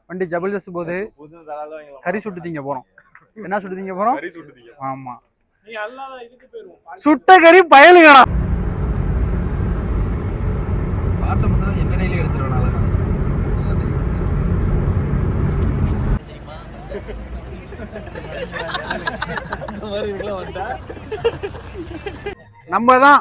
வண்டி ஜபர்தஸ்த் போகுது. கறி சுட்டு திங்க போறோம். என்ன சுட்டு திங்க போறோம்? ஆமா, சுட்ட கறி பயலுங்கடா. பாட்ட மட்டும் என்னடையில எடுத்துருவேன். அழகா நம்மதான்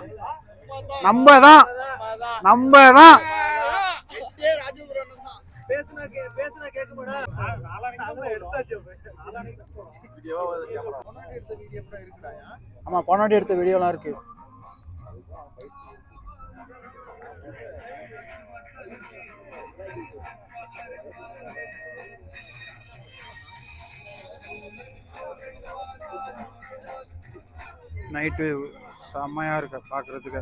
ஆமா, பொன்னாடி எடுத்த வீடியோலாம் இருக்கு. நைட்டு செம்மையா இருக்கு பாக்குறதுக்கு.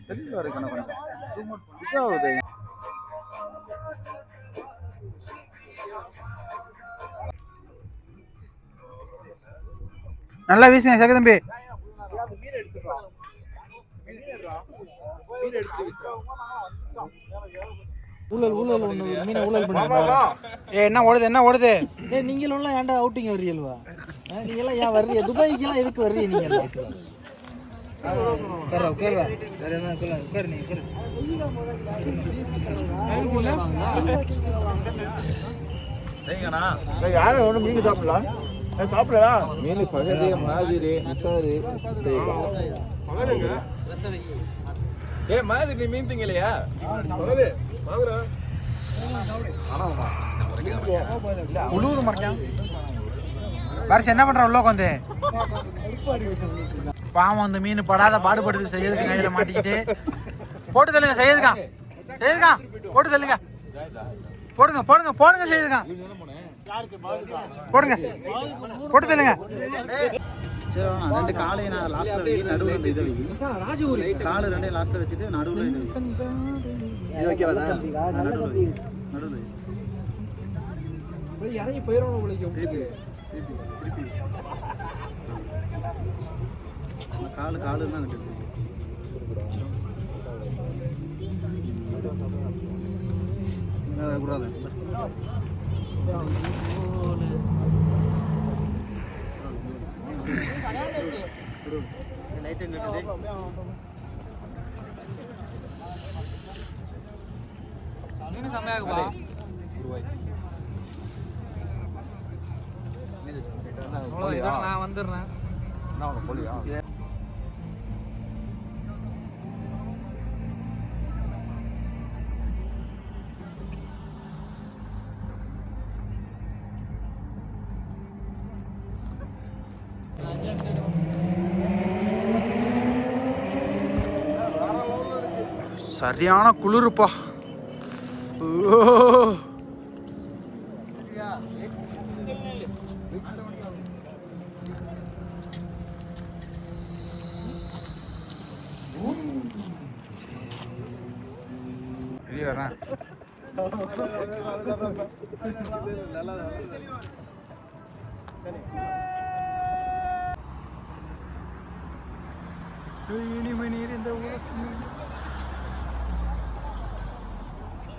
தெளிவா இருக்கணும் கொஞ்சம். நல்லா வீசுங்க சக தம்பி. என்ன ஓடுது? நீங்களும் ஏன்டா அவுட்டிங் வர்றீல்வா? நீங்க எல்லாம் ஏன் வர்றீங்க? துபாய்க்கு எல்லாம் எதுக்கு வர்றீங்க நீங்க? யாரும் ஒண்ணு மீன் சாப்பிடலாம். சாப்பிடலாம். மீன் பகதி மாதிரி மிசாரு செய்யலாம். மாதிரி நீ மீன் திங்கலையா? உழுவுது மறைக்கான். வரிசை என்ன பண்ற உள்ள உட்காந்து? பாவம் அந்த மீன் படாத பாடுபடுது. செய்யறதுக்கு கையில மாட்டிக்கிட்டு போட்டு தள்ளுங்க. செய்யறதுக்கா போட்டு தள்ளுங்க. போடுங்க செய்யுதுக்கா. போடுங்க போட்டு தள்ளுங்க. ரெண்டு காலையை நான் லாஸ்ட்ல வை, நடுவில் இதை வை. காலை ரெண்டையும் லாஸ்ட்ல வச்சுட்டு நடுவில் இறங்கி போயிடும். காலு தான் கூடாது. நான் வந்துடுறேன். சரியான குளிருப்பா. வரேன். இனிமே நீர் இந்த ஊருக்கு